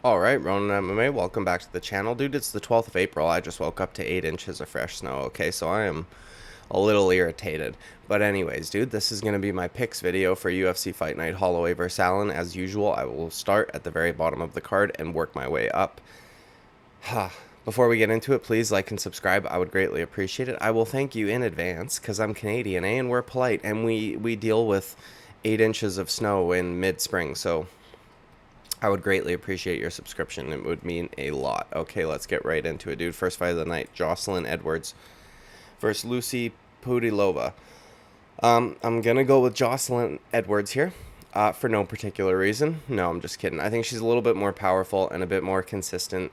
Alright, Ronan MMA, welcome back to the channel. Dude, it's the 12th of April. I just woke up to 8 inches of fresh snow, okay? So I am a little irritated. But anyways, dude, this is going to be my picks video for UFC Fight Night Holloway vs. Allen. As usual, I will start at the very bottom of the card and work my way up. Before we get into it, please like and subscribe. I would greatly appreciate it. I will thank you in advance because I'm Canadian, and we're polite, and we deal with 8 inches of snow in mid-spring, so I would greatly appreciate your subscription. It would mean a lot. Okay, let's get right into it, dude. First fight of the night, Jocelyn Edwards versus Lucy Pudilova. I'm going to go with Jocelyn Edwards here for no particular reason. No, I'm just kidding. I think she's a little bit more powerful and a bit more consistent.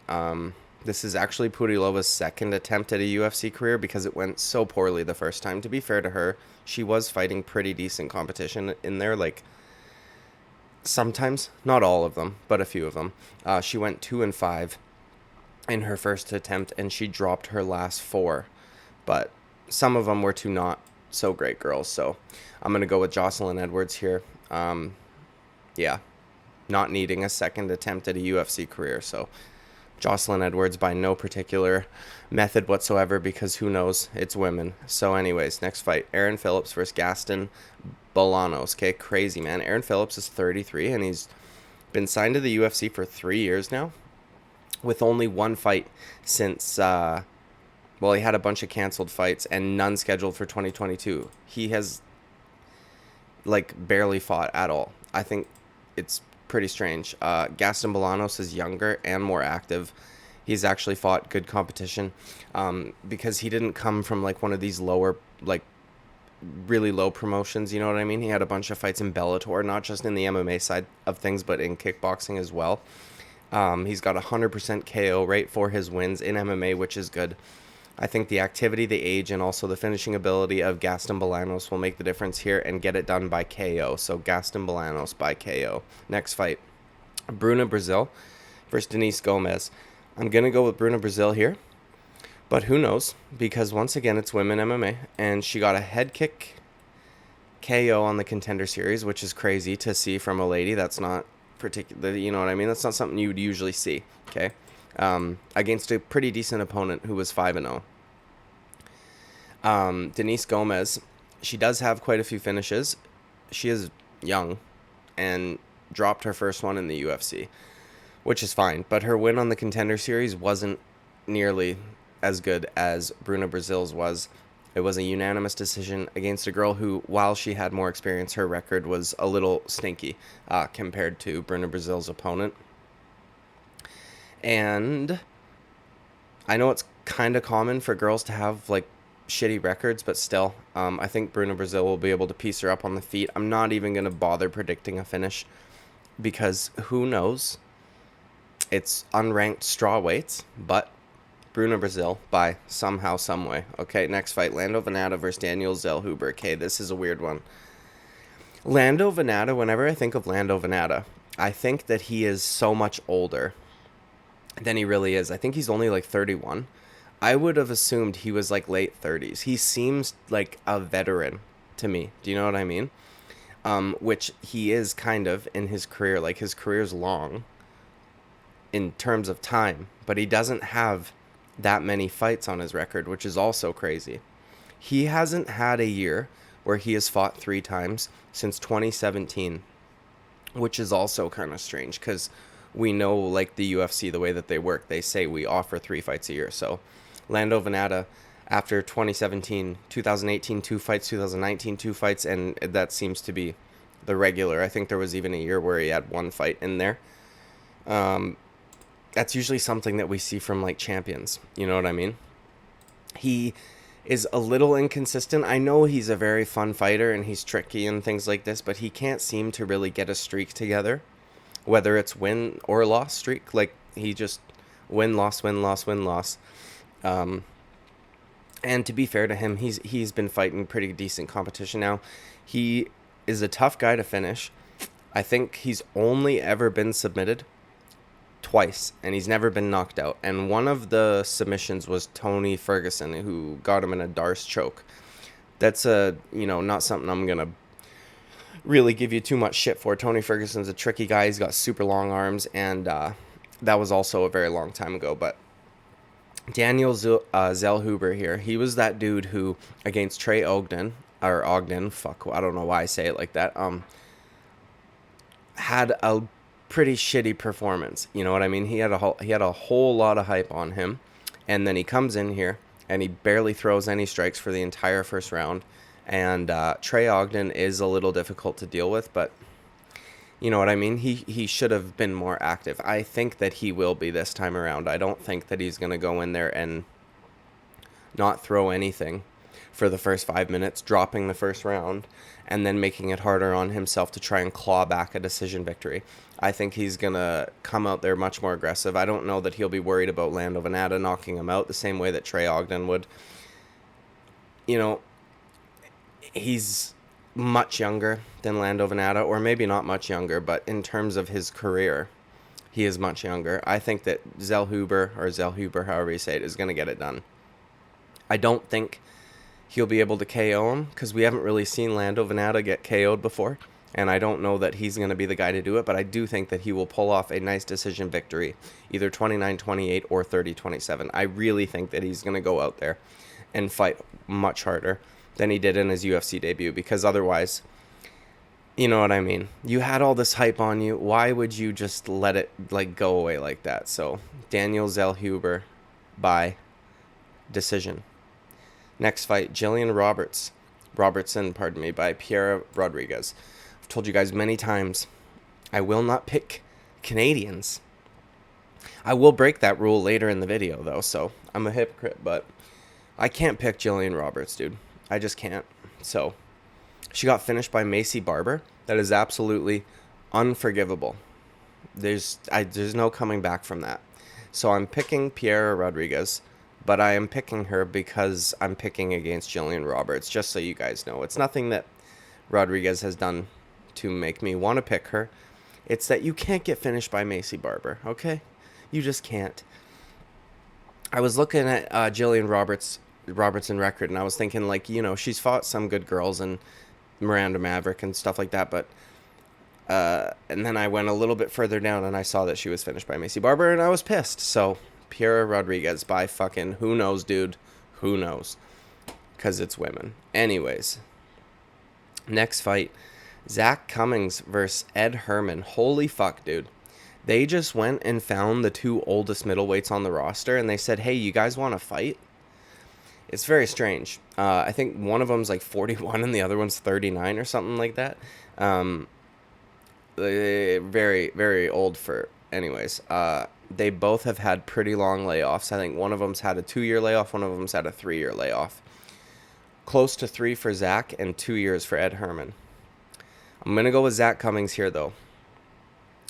This is actually Pudilova's second attempt at a UFC career because it went so poorly the first time. To be fair to her, she was fighting pretty decent competition in there, like sometimes, not all of them, but a few of them. She went 2-5 in her first attempt, and she dropped her last 4. But some of them were two not so great girls, so I'm going to go with Jocelyn Edwards here. Yeah, not needing a second attempt at a UFC career, so Jocelyn Edwards by no particular method whatsoever, because who knows, it's women. So anyways, next fight, Aaron Phillips versus Gaston Bolanos. Okay, crazy, man. Aaron Phillips is 33, and he's been signed to the UFC for 3 years now, with only one fight since, well, he had a bunch of canceled fights and none scheduled for 2022. He has, like, barely fought at all. I think it's pretty strange. Gaston Bolanos is younger and more active. He's actually fought good competition because he didn't come from, like, one of these lower, like, really low promotions, you know what I mean? He had a bunch of fights in Bellator, not just in the MMA side of things, but in kickboxing as well. He's got a 100% KO rate for his wins in MMA, which is good. I think the activity, the age, and also the finishing ability of Gaston Bolanos will make the difference here and get it done by KO. So Gaston Bolanos by KO. Next fight, Bruna Brazil versus Denise Gomes. I'm going to go with Bruna Brazil here, but who knows, because once again, it's women MMA, and she got a head kick KO on the Contender Series, which is crazy to see from a lady. That's not particular, you know what I mean? That's not something you would usually see, okay? Against a pretty decent opponent who was 5-0. Denise Gomes, she does have quite a few finishes. She is young and dropped her first one in the UFC, which is fine, but her win on the Contender Series wasn't nearly as good as Bruna Brazil's was. It was a unanimous decision against a girl who, while she had more experience, her record was a little stinky compared to Bruna Brazil's opponent. And I know it's kind of common for girls to have, like, shitty records, but still, I think Bruna Brazil will be able to piece her up on the feet. I'm not even going to bother predicting a finish because who knows? It's unranked straw weights, but Bruna Brazil by somehow, some way. Okay, next fight, Lando Vannata versus Daniel Zellhuber. Okay, this is a weird one. Lando Vannata, whenever I think of Lando Vannata, I think that he is so much older than he really is. I think he's only like 31. I would have assumed he was like late 30s. He seems like a veteran to me. Do you know what I mean? Which he is kind of in his career. Like, his career's long in terms of time, but he doesn't have that many fights on his record, which is also crazy. He hasn't had a year where he has fought 3 times since 2017, which is also kind of strange because we know, like, the UFC, the way that they work, they say we offer 3 fights a year. So Lando Vannata, after 2017, 2018, 2 fights, 2019, 2 fights, and that seems to be the regular. I think there was even a year where he had 1 fight in there. That's usually something that we see from, like, champions. You know what I mean? He is a little inconsistent. I know he's a very fun fighter and he's tricky and things like this, but he can't seem to really get a streak together, whether it's win or loss streak. Like, he just win, loss, win, loss, win, loss. And to be fair to him, he's been fighting pretty decent competition now. He is a tough guy to finish. I think he's only ever been submitted twice, and he's never been knocked out. And one of the submissions was Tony Ferguson, who got him in a Darce choke. That's not something I'm gonna really give you too much shit for. Tony Ferguson's a tricky guy. He's got super long arms, and that was also a very long time ago. But Daniel Zellhuber here, he was that dude who, against Trey Ogden, fuck, I don't know why I say it like that, had a pretty shitty performance. You know what I mean? He had a whole lot of hype on him, and then he comes in here and he barely throws any strikes for the entire first round. And Trey Ogden is a little difficult to deal with, but you know what I mean? He should have been more active. I think that he will be this time around. I don't think that he's going to go in there and not throw anything for the first 5 minutes, dropping the first round, and then making it harder on himself to try and claw back a decision victory. I think he's going to come out there much more aggressive. I don't know that he'll be worried about Lando Vannata knocking him out the same way that Trey Ogden would. You know, he's much younger than Lando Vannata, or maybe not much younger, but in terms of his career, he is much younger. I think that Zellhuber, however you say it, is going to get it done. I don't think he'll be able to KO him, because we haven't really seen Lando Vannata get KO'd before, and I don't know that he's going to be the guy to do it, but I do think that he will pull off a nice decision victory, either 29-28 or 30-27. I really think that he's going to go out there and fight much harder than he did in his UFC debut, because otherwise, you know what I mean? You had all this hype on you. Why would you just let it go away like that? So, Daniel Zellhuber by decision. Next fight, Robertson, by Pierre Rodriguez. I've told you guys many times, I will not pick Canadians. I will break that rule later in the video, though, so I'm a hypocrite, but I can't pick Jillian Roberts, dude. I just can't. So, she got finished by Maycee Barber. That is absolutely unforgivable. There's no coming back from that. So, I'm picking Pierre Rodriguez, but I am picking her because I'm picking against Jillian Roberts, just so you guys know. It's nothing that Rodriguez has done to make me want to pick her. It's that you can't get finished by Maycee Barber, okay? You just can't. I was looking at Jillian Robertson record, and I was thinking, she's fought some good girls and Miranda Maverick and stuff like that, but and then I went a little bit further down and I saw that she was finished by Maycee Barber, and I was pissed. So Pierre Rodriguez by fucking who knows, dude, who knows, because it's women. Anyways, next fight, Zach Cummings versus Ed Herman. Holy fuck, dude. They just went and found the two oldest middleweights on the roster, and they said, hey, you guys want to fight? It's very strange. I think one of them's 41 and the other one's 39 or something like that. Very, very old for... Anyways, they both have had pretty long layoffs. I think one of them's had a 2-year layoff, one of them's had a 3-year layoff. Close to 3 for Zach and 2 years for Ed Herman. I'm going to go with Zach Cummings here, though.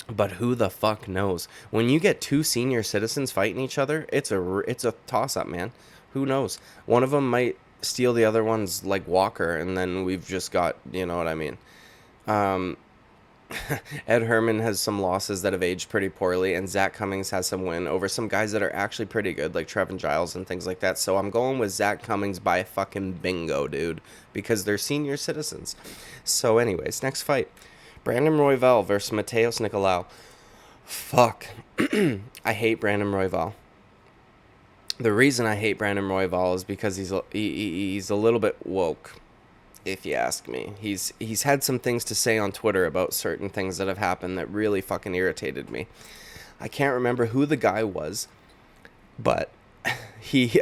But who the fuck knows? When you get two senior citizens fighting each other, it's a toss-up, man. Who knows? One of them might steal the other one's Walker, and then we've just got, you know what I mean. Ed Herman has some losses that have aged pretty poorly, and Zach Cummings has some win over some guys that are actually pretty good, like Trevin Giles and things like that. So I'm going with Zach Cummings by fucking bingo, dude, because they're senior citizens. So anyways, next fight. Brandon Royval versus Mateus Nicolau. Fuck. I hate Brandon Royval. The reason I hate Brandon Royval is because he's a little bit woke, if you ask me. He's had some things to say on Twitter about certain things that have happened that really fucking irritated me. I can't remember who the guy was, but he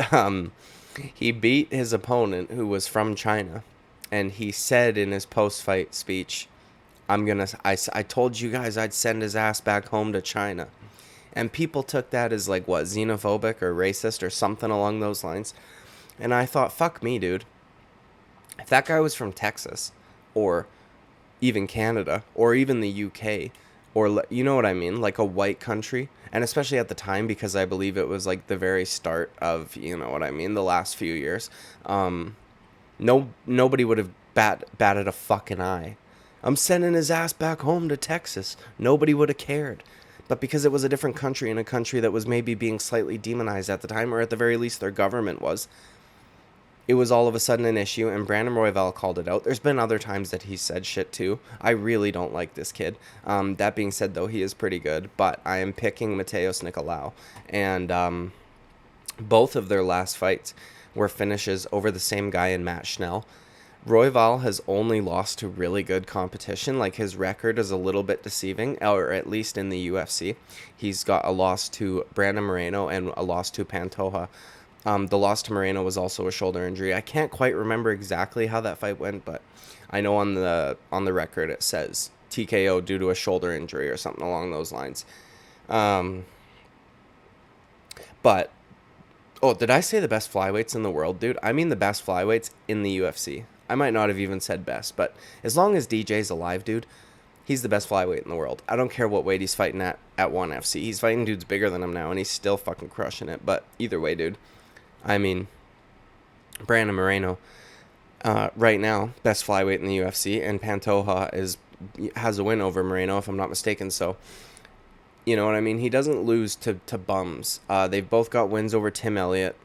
beat his opponent who was from China, and he said in his post-fight speech, I told you guys I'd send his ass back home to China. And people took that as xenophobic or racist or something along those lines. And I thought, fuck me, dude. If that guy was from Texas or even Canada or even the UK or, you know what I mean, a white country, and especially at the time, because I believe it was the very start of, you know what I mean, the last few years, nobody would have batted a fucking eye. I'm sending his ass back home to Texas. Nobody would have cared. But because it was a different country, and a country that was maybe being slightly demonized at the time, or at the very least their government was, it was all of a sudden an issue, and Brandon Royval called it out. There's been other times that he said shit too. I really don't like this kid. That being said, though, he is pretty good, but I am picking Matheus Nicolau, and both of their last fights were finishes over the same guy in Matt Schnell. Royval has only lost to really good competition. Like, his record is a little bit deceiving, or at least in the UFC. He's got a loss to Brandon Moreno and a loss to Pantoja. The loss to Moreno was also a shoulder injury. I can't quite remember exactly how that fight went, but I know on the record it says TKO due to a shoulder injury or something along those lines. But, oh, did I say the best flyweights in the world, dude? I mean the best flyweights in the UFC. I might not have even said best, but as long as DJ's alive, dude, he's the best flyweight in the world. I don't care what weight he's fighting at 1FC. He's fighting dudes bigger than him now, and he's still fucking crushing it. But either way, dude, I mean, Brandon Moreno, right now, best flyweight in the UFC, and Pantoja has a win over Moreno, if I'm not mistaken. So, you know what I mean? He doesn't lose to bums. They've both got wins over Tim Elliott,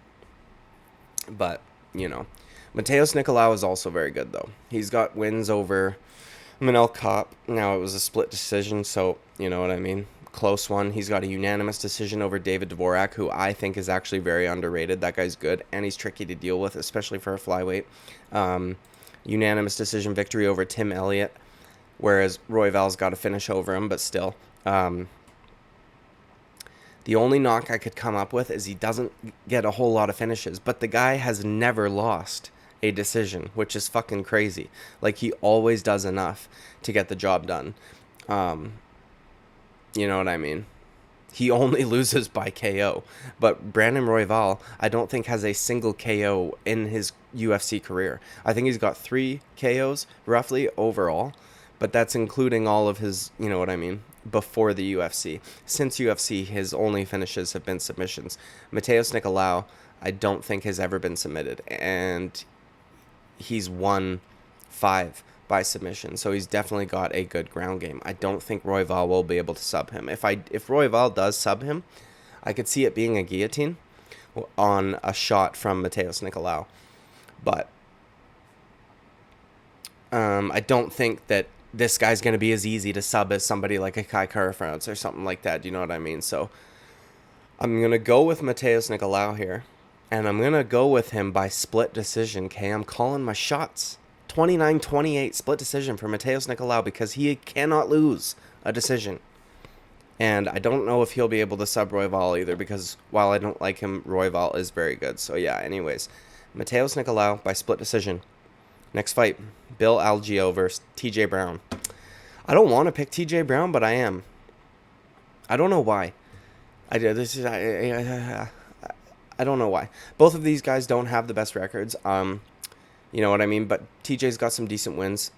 but, you know. Matheus Nicolau is also very good, though. He's got wins over Manel Kopp. Now, it was a split decision, so you know what I mean. Close one. He's got a unanimous decision over David Dvorak, who I think is actually very underrated. That guy's good, and he's tricky to deal with, especially for a flyweight. Unanimous decision victory over Tim Elliott, whereas Royval's got a finish over him, but still. The only knock I could come up with is he doesn't get a whole lot of finishes, but the guy has never lost a decision, which is fucking crazy. Like, he always does enough to get the job done. You know what I mean? He only loses by KO. But Brandon Royval, I don't think has a single KO in his UFC career. I think he's got 3 KOs, roughly, overall. But that's including all of his, you know what I mean, before the UFC. Since UFC, his only finishes have been submissions. Matheus Nicolau, I don't think has ever been submitted. And he's won 5 by submission, so he's definitely got a good ground game. I don't think Royval will be able to sub him. If Royval does sub him, I could see it being a guillotine on a shot from Matheus Nicolau. But I don't think that this guy's going to be as easy to sub as somebody like a Kai Kara-France or something like that. You know what I mean? So I'm going to go with Matheus Nicolau here. And I'm going to go with him by split decision, okay? I'm calling my shots. 29-28 split decision for Matheus Nicolau because he cannot lose a decision. And I don't know if he'll be able to sub Royval either because while I don't like him, Royval is very good. So yeah, anyways. Matheus Nicolau by split decision. Next fight, Bill Algeo versus TJ Brown. I don't want to pick TJ Brown, but I am. I don't know why. I don't know why. Both of these guys don't have the best records. You know what I mean? But TJ's got some decent wins.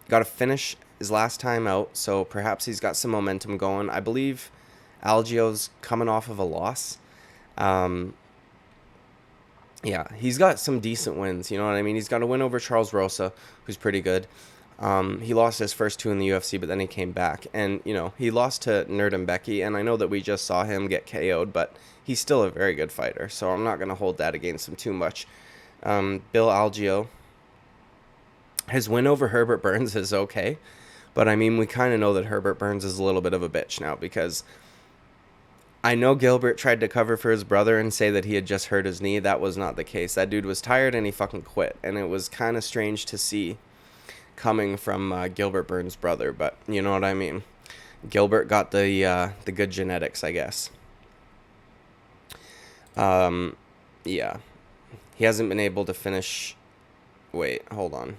Got a finish his last time out, so perhaps he's got some momentum going. I believe Algeo's coming off of a loss. Yeah, he's got some decent wins. You know what I mean? He's got a win over Charles Rosa, who's pretty good. He lost his first 2 in the UFC, but then he came back. And, you know, he lost to Nerdembeki, and I know that we just saw him get KO'd, but he's still a very good fighter, so I'm not going to hold that against him too much. Bill Algeo, his win over Herbert Burns is okay, but I mean, we kind of know that Herbert Burns is a little bit of a bitch now because I know Gilbert tried to cover for his brother and say that he had just hurt his knee. That was not the case. That dude was tired and he fucking quit, and it was kind of strange to see coming from Gilbert Burns' brother, but you know what I mean. Gilbert got the good genetics, I guess. Yeah. He hasn't been able to finish... Wait, hold on.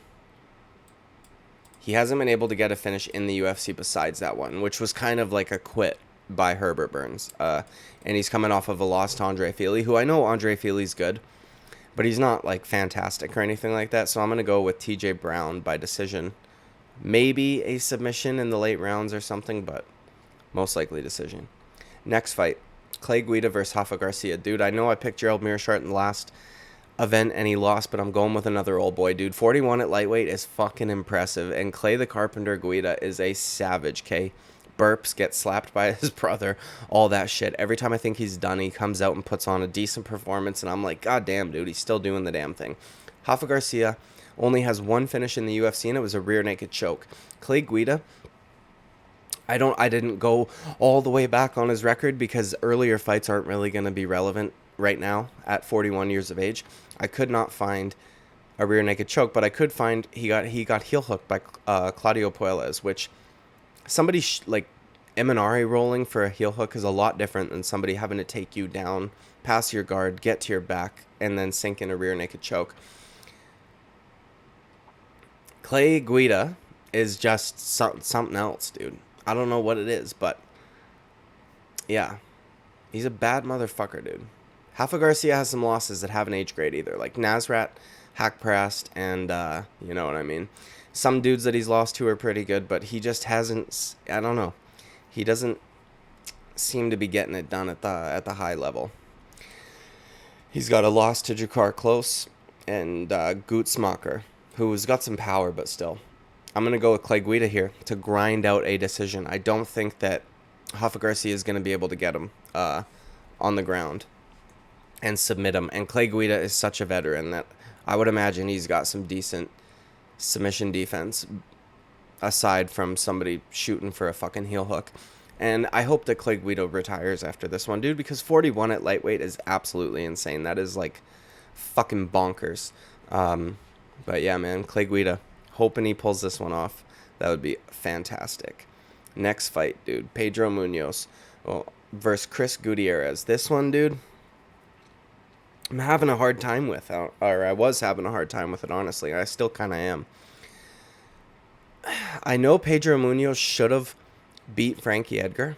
He hasn't been able to get a finish in the UFC besides that one, which was kind of like a quit by Herbert Burns. And he's coming off of a loss to Andre Fili, who I know Andre Fili's good, but he's not like fantastic or anything like that. So I'm going to go with TJ Brown by decision. Maybe a submission in the late rounds or something, but most likely decision. Next fight, Clay Guida versus Rafa Garcia. Dude, I know I picked Gerald Meerschaert in the last event and he lost, but I'm going with another old boy, dude. 41 at lightweight is fucking impressive, and Clay the Carpenter Guida is a savage, K. burps, gets slapped by his brother, all that shit. Every time I think he's done, he comes out and puts on a decent performance, and I'm like, God damn, dude, he's still doing the damn thing. Rafa Garcia only has one finish in the UFC, and it was a rear naked choke. Clay Guida, I didn't go all the way back on his record because earlier fights aren't really going to be relevant right now at 41 years of age. I could not find a rear naked choke, but I could find he got heel hooked by Claudio Puelles, which somebody like Eminari rolling for a heel hook is a lot different than somebody having to take you down, pass your guard, get to your back, and then sink in a rear naked choke. Clay Guida is just something else, dude. I don't know what it is, but yeah, he's a bad motherfucker, dude. Rafa Garcia has some losses that haven't aged great either, like Nasrat, Hackprast, and you know what I mean. Some dudes that he's lost to are pretty good, but he just hasn't. I don't know. He doesn't seem to be getting it done at the high level. He's got a loss to Jakar Close and Gutzmacher, who's got some power, but still. I'm going to go with Clay Guida here to grind out a decision. I don't think that Rafa Garcia is going to be able to get him on the ground and submit him. And Clay Guida is such a veteran that I would imagine he's got some decent submission defense aside from somebody shooting for a fucking heel hook. And I hope that Clay Guida retires after this one, dude, because 41 at lightweight is absolutely insane. That is like fucking bonkers. But yeah, man, Clay Guida, hoping he pulls this one off. That would be fantastic. Next fight, dude, Pedro Munhoz versus Chris Gutierrez. This one, dude, I'm having a hard time with, or I was having a hard time with it, honestly. I still kind of am. I know Pedro Munhoz should have beat Frankie Edgar,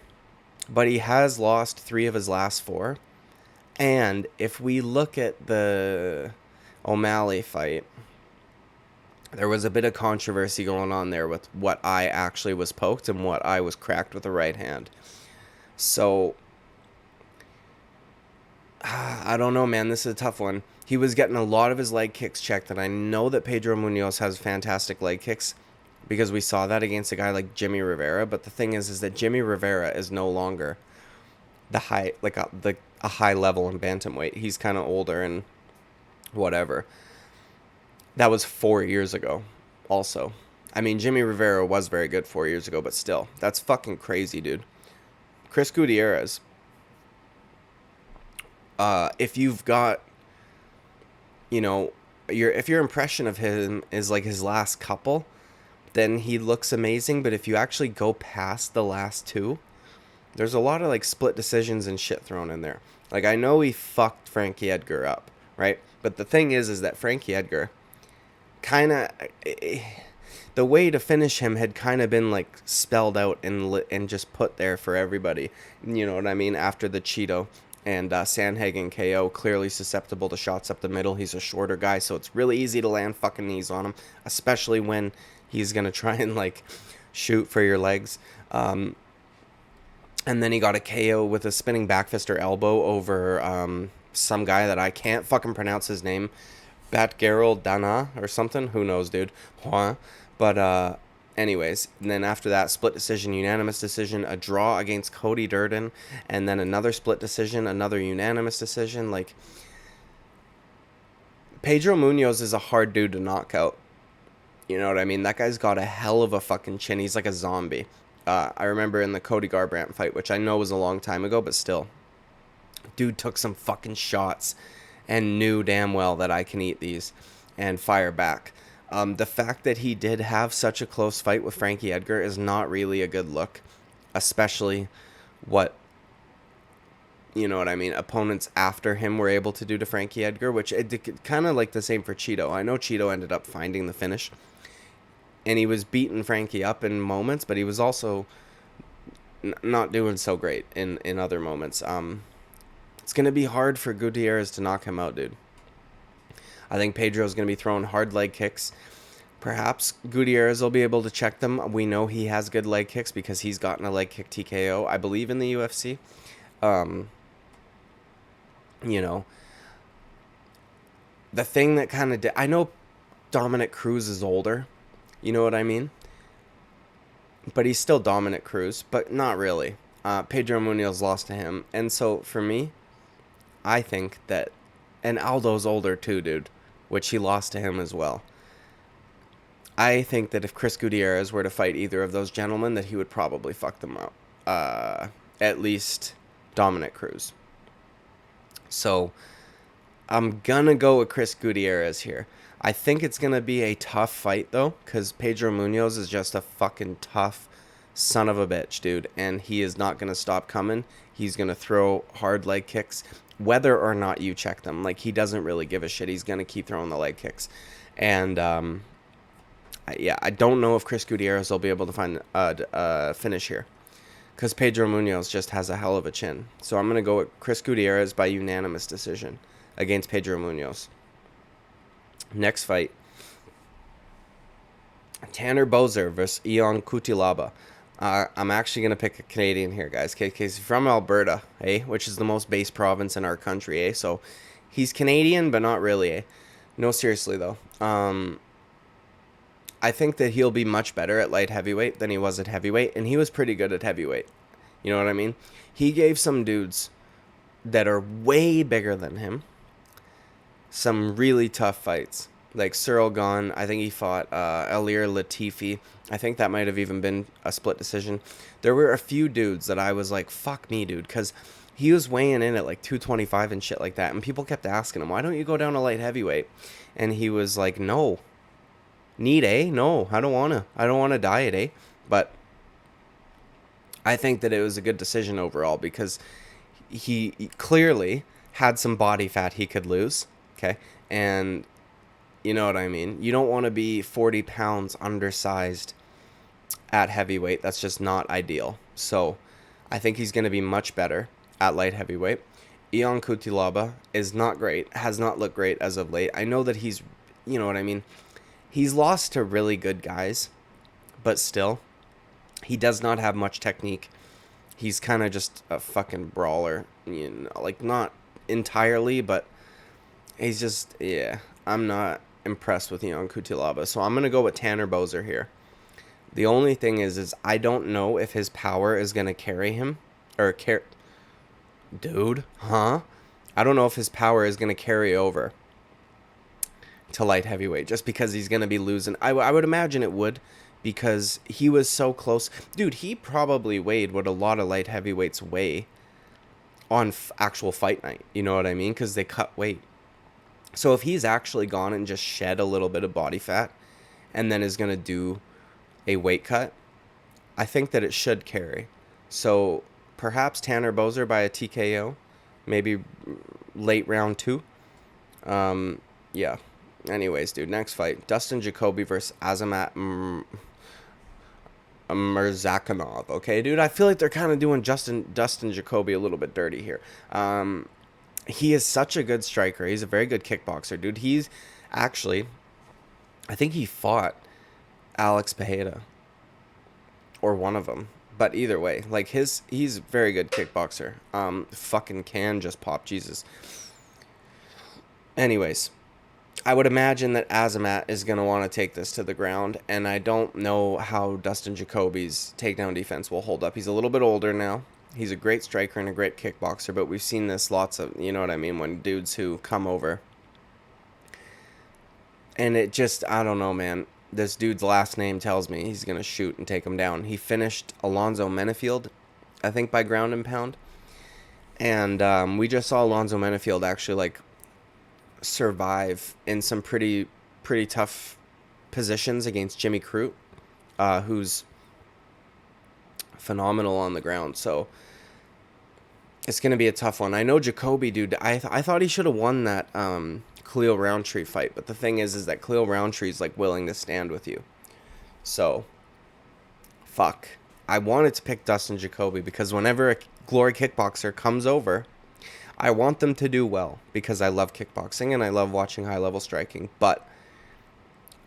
but he has lost 3 of his last 4. And if we look at the O'Malley fight, there was a bit of controversy going on there with what eye actually was poked and what eye was cracked with the right hand. So, I don't know, man. This is a tough one. He was getting a lot of his leg kicks checked, and I know that Pedro Munhoz has fantastic leg kicks because we saw that against a guy like Jimmy Rivera. But the thing is that Jimmy Rivera is no longer the high, like a high level in bantamweight. He's kind of older and whatever. That was 4 years ago, also. I mean, Jimmy Rivera was very good 4 years ago, but still, that's fucking crazy, dude. Chris Gutierrez, if you've got, you know, if your impression of him is like his last couple, then he looks amazing. But if you actually go past the last 2, there's a lot of like split decisions and shit thrown in there. Like, I know he fucked Frankie Edgar up, right? But the thing is that Frankie Edgar kind of, the way to finish him had kind of been like spelled out and just put there for everybody. You know what I mean? After the Cheeto and Sandhagen KO, clearly susceptible to shots up the middle. He's a shorter guy, so it's really easy to land fucking knees on him, especially when he's going to try and like shoot for your legs. And then he got a KO with a spinning back fist or elbow over some guy that I can't fucking pronounce his name. Batgerald Dana or something. Who knows, dude. But anyways, and then after that, split decision, unanimous decision, a draw against Cody Durden, and then another split decision, another unanimous decision. Like, Pedro Munhoz is a hard dude to knock out. You know what I mean? That guy's got a hell of a fucking chin. He's like a zombie. I remember in the Cody Garbrandt fight, which I know was a long time ago, but still. Dude took some fucking shots and knew damn well that I can eat these and fire back. The fact that he did have such a close fight with Frankie Edgar is not really a good look, especially what, you know what I mean, opponents after him were able to do to Frankie Edgar, which it kind of like the same for Cheeto. I know Cheeto ended up finding the finish, and he was beating Frankie up in moments, but he was also not doing so great in other moments. It's going to be hard for Gutierrez to knock him out, dude. I think Pedro's going to be throwing hard leg kicks. Perhaps Gutierrez will be able to check them. We know he has good leg kicks because he's gotten a leg kick TKO, I believe, in the UFC. You know, the thing that kind of I know Dominic Cruz is older. You know what I mean? but he's still dominant Cruz, but not really. Pedro Munhoz lost to him. And so for me, I think that, and Aldo's older too, dude, which he lost to him as well. I think that if Chris Gutierrez were to fight either of those gentlemen, that he would probably fuck them up. At least Dominic Cruz. So I'm gonna go with Chris Gutierrez here. I think it's gonna be a tough fight though, because Pedro Munhoz is just a fucking tough son of a bitch, dude, and he is not gonna stop coming. He's gonna throw hard leg kicks, whether or not you check them. Like, he doesn't really give a shit. He's gonna keep throwing the leg kicks, and yeah, I don't know if Chris Gutierrez will be able to find a finish here, because Pedro Munhoz just has a hell of a chin. So I'm gonna go with Chris Gutierrez by unanimous decision against Pedro Munhoz. Next fight, Tanner Boser versus Ion Cutelaba. I'm actually going to pick a Canadian here, guys. He's from Alberta, which is the most base province in our country, So he's Canadian, but not really, No, seriously, though. I think that he'll be much better at light heavyweight than he was at heavyweight, and he was pretty good at heavyweight. You know what I mean? He gave some dudes that are way bigger than him some really tough fights. Like Cyril Gahn, I think he fought Elir Latifi. I think that might have even been a split decision. There were a few dudes that I was like, fuck me, dude, because he was weighing in at like 225 and shit like that. And people kept asking him, why don't you go down to light heavyweight? And he was like, no. No, I don't want to. I don't want to diet, But I think that it was a good decision overall because he clearly had some body fat he could lose. Okay. And you know what I mean? You don't want to be 40 pounds undersized at heavyweight. That's just not ideal. So I think he's going to be much better at light heavyweight. Ion Cutelaba is not great, has not looked great as of late. I know that he's, you know what I mean? He's lost to really good guys, but still, he does not have much technique. He's kind of just a fucking brawler, you know, like not entirely, but he's just, yeah, I'm not impressed with Ion Cutelaba. So I'm going to go with Tanner Boser here. The only thing is I don't know if his power is going to carry him or dude, huh? I don't know if his power is going to carry over to light heavyweight just because he's going to be losing. I would imagine it would because he was so close. Dude, he probably weighed what a lot of light heavyweights weigh on actual fight night. You know what I mean? Because they cut weight. So if he's actually gone and just shed a little bit of body fat and then is going to do a weight cut, I think that it should carry. So perhaps Tanner Boser by a TKO, maybe late round 2. Yeah. Anyways, dude, next fight. Dustin Jacoby versus Azamat Murzakanov. Okay, dude, I feel like they're kind of doing Dustin Jacoby a little bit dirty here. He is such a good striker. He's a very good kickboxer, dude. He's actually, I think he fought Alex Pereira or one of them. But either way, like he's a very good kickboxer. Fucking can just pop, Jesus. Anyways, I would imagine that Azamat is going to want to take this to the ground, and I don't know how Dustin Jacoby's takedown defense will hold up. He's a little bit older now. He's a great striker and a great kickboxer, but we've seen this lots of, you know what I mean, when dudes who come over. And it just, I don't know, man. This dude's last name tells me he's going to shoot and take him down. He finished Alonzo Menefield, I think, by ground and pound. And we just saw Alonzo Menefield actually, like, survive in some pretty tough positions against Jimmy Crute, who's phenomenal on the ground. So it's going to be a tough one. I know Jacoby, dude, I thought he should have won that Khalil Roundtree fight, but the thing is that Khalil Roundtree's like willing to stand with you. So fuck. I wanted to pick Dustin Jacoby because whenever a Glory Kickboxer comes over, I want them to do well because I love kickboxing and I love watching high-level striking, but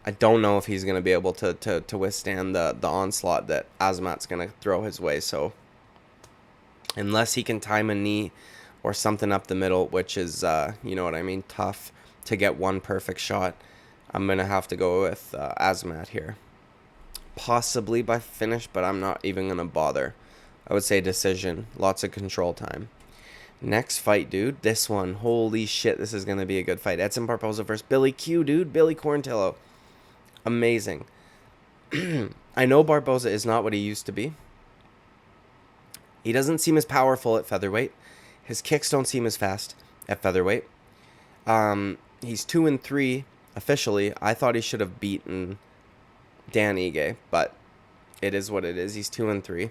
I don't know if he's going to be able to withstand the onslaught that Azamat's going to throw his way. So unless he can time a knee or something up the middle, which is, you know what I mean, tough to get one perfect shot, I'm going to have to go with Azamat here. possibly by finish, but I'm not even going to bother. I would say decision. Lots of control time. Next fight, dude. This one. Holy shit, this is going to be a good fight. Edson Barbosa versus Billy Q, dude. Billy Quarantillo. Amazing. I know Barbosa is not what he used to be. He doesn't seem as powerful at featherweight. His kicks don't seem as fast at featherweight. He's 2-3 officially. I thought he should have beaten Dan Ige, but it is what it is. He's 2-3.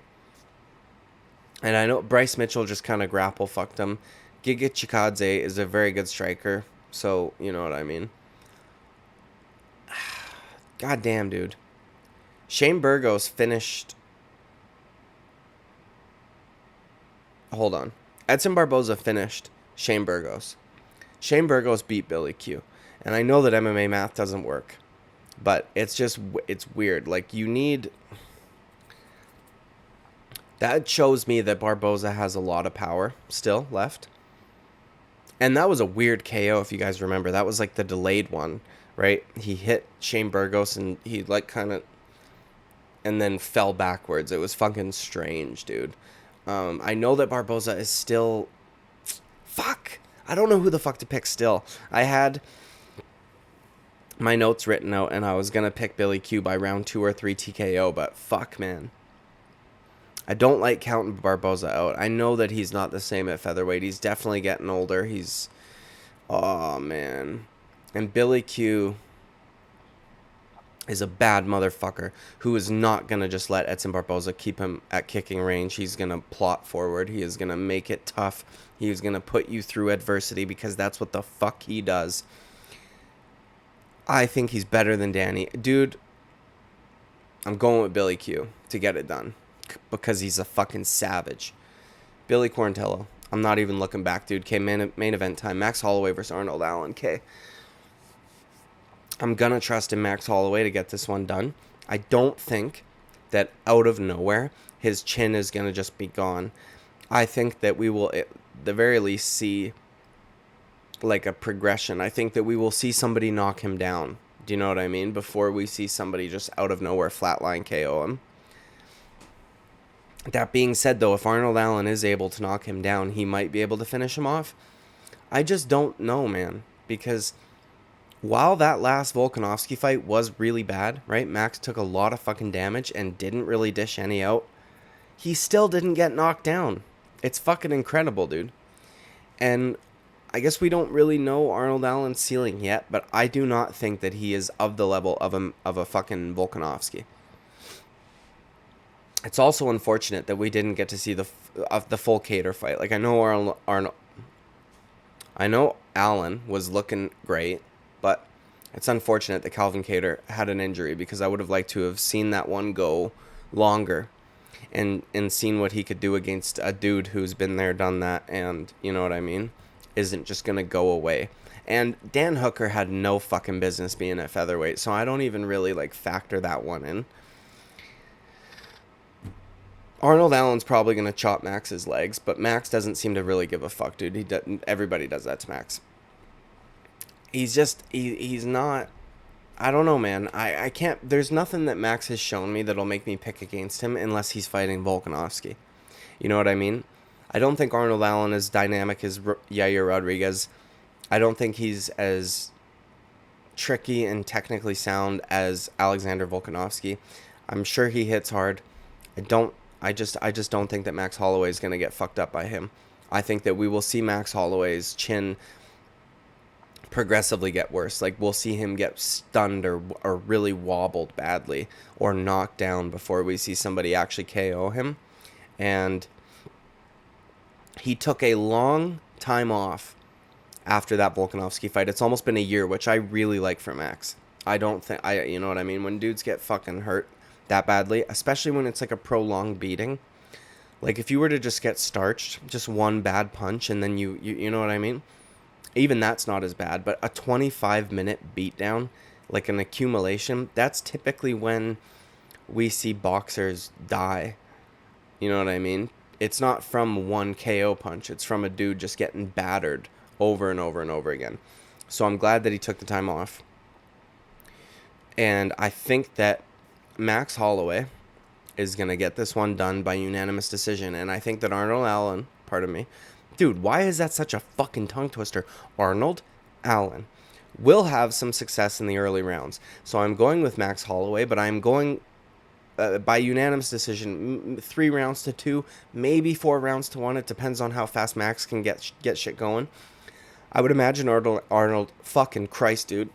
And I know Bryce Mitchell just kind of grapple fucked him. Giga Chikadze is a very good striker, so you know what I mean. God damn, dude. Shane Burgos finished... Hold on. Edson Barbosa finished Shane Burgos. Shane Burgos beat Billy Q. And I know that MMA math doesn't work. But it's weird. Like, you need... That shows me that Barbosa has a lot of power still left. And that was a weird KO, if you guys remember. That was like the delayed one, right? He hit Shane Burgos and he like kind of... And then fell backwards. It was fucking strange, dude. I know that Barbosa is still... Fuck! I don't know who the fuck to pick still. I had my notes written out and I was going to pick Billy Q by round 2 or 3 TKO, but fuck, man. I don't like counting Barbosa out. I know that he's not the same at featherweight. He's definitely getting older. He's... Oh, man. And Billy Q is a bad motherfucker who is not going to just let Edson Barbosa keep him at kicking range. He's going to plot forward. He is going to make it tough. He is going to put you through adversity because that's what the fuck he does. I think he's better than Danny. Dude, I'm going with Billy Q to get it done because he's a fucking savage. Billy Quarantillo. I'm not even looking back, dude. Okay, main event time. Max Holloway versus Arnold Allen. Okay. I'm going to trust in Max Holloway to get this one done. I don't think that out of nowhere his chin is going to just be gone. I think that we will, at the very least, see like a progression. I think that we will see somebody knock him down. Do you know what I mean? Before we see somebody just out of nowhere flatline KO him. That being said, though, if Arnold Allen is able to knock him down, he might be able to finish him off. I just don't know, man. Because while that last Volkanovski fight was really bad, right? Max took a lot of fucking damage and didn't really dish any out. He still didn't get knocked down. It's fucking incredible, dude. And I guess we don't really know Arnold Allen's ceiling yet, but I do not think that he is of the level of a fucking Volkanovski. It's also unfortunate that we didn't get to see the full Kattar fight. Like, I know I know Allen was looking great, but it's unfortunate that Calvin Kattar had an injury because I would have liked to have seen that one go longer and seen what he could do against a dude who's been there, done that, and, you know what I mean, isn't just going to go away. And Dan Hooker had no fucking business being at featherweight, so I don't even really, like, factor that one in. Arnold Allen's probably going to chop Max's legs, but Max doesn't seem to really give a fuck, dude. Everybody does that to Max. He's just, he's not, I don't know, man. I can't, there's nothing that Max has shown me that'll make me pick against him unless he's fighting Volkanovski. You know what I mean? I don't think Arnold Allen is dynamic as Yair Rodriguez. I don't think he's as tricky and technically sound as Alexander Volkanovski. I'm sure he hits hard. I just don't think that Max Holloway is going to get fucked up by him. I think that we will see Max Holloway's chin progressively get worse. Like, we'll see him get stunned or really wobbled badly or knocked down before we see somebody actually KO him. And he took a long time off after that Volkanovski fight. It's almost been a year, which I really like for Max. You know what I mean? When dudes get fucking hurt that badly, especially when it's like a prolonged beating. Like, if you were to just get starched, just one bad punch, and then you know what I mean? Even that's not as bad, but a 25-minute beatdown, like an accumulation, that's typically when we see boxers die. You know what I mean? It's not from one KO punch. It's from a dude just getting battered over and over and over again. So I'm glad that he took the time off. And I think that Max Holloway is going to get this one done by unanimous decision. And I think that Arnold Allen, pardon me, dude, why is that such a fucking tongue twister? Arnold Allen will have some success in the early rounds. So I'm going with Max Holloway, but I'm going by unanimous decision, 3 rounds to 2, maybe 4 rounds to 1. It depends on how fast Max can get shit going. I would imagine Arnold fucking Christ, dude,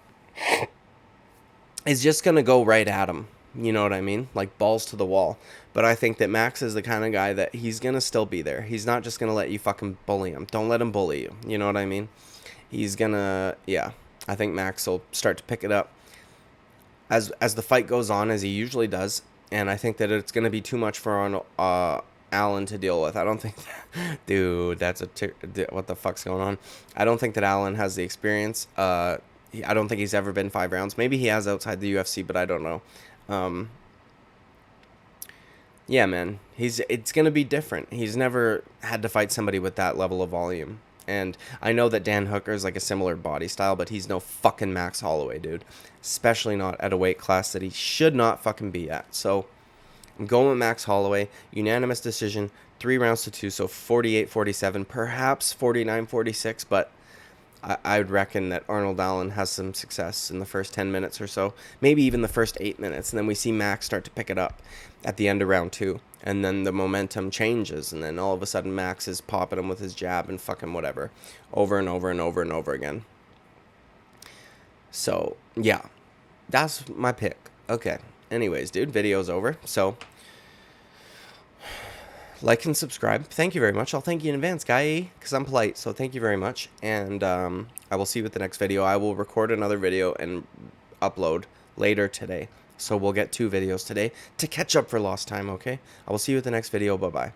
is just going to go right at him. You know what I mean? Like balls to the wall. But I think that Max is the kind of guy that he's going to still be there. He's not just going to let you fucking bully him. Don't let him bully you. You know what I mean? He's going to, yeah. I think Max will start to pick it up as the fight goes on, as he usually does. And I think that it's going to be too much for Allen to deal with. I don't think that, dude, what the fuck's going on? I don't think that Allen has the experience. I don't think he's ever been 5 rounds. Maybe he has outside the UFC, but I don't know. Yeah, man, it's going to be different. He's never had to fight somebody with that level of volume. And I know that Dan Hooker is like a similar body style, but he's no fucking Max Holloway, dude. Especially not at a weight class that he should not fucking be at. So I'm going with Max Holloway. Unanimous decision, 3 rounds to 2, so 48-47, perhaps 49-46, but I would reckon that Arnold Allen has some success in the first 10 minutes or so, maybe even the first 8 minutes, and then we see Max start to pick it up at the end of round 2, and then the momentum changes, and then all of a sudden Max is popping him with his jab and fucking whatever, over and over and over and over again. So, yeah, that's my pick. Okay, anyways, dude, video's over, so like and subscribe. Thank you very much. I'll thank you in advance, guy, because I'm polite. So thank you very much. And I will see you with the next video. I will record another video and upload later today. So we'll get 2 videos today to catch up for lost time, okay? I will see you with the next video. Bye-bye.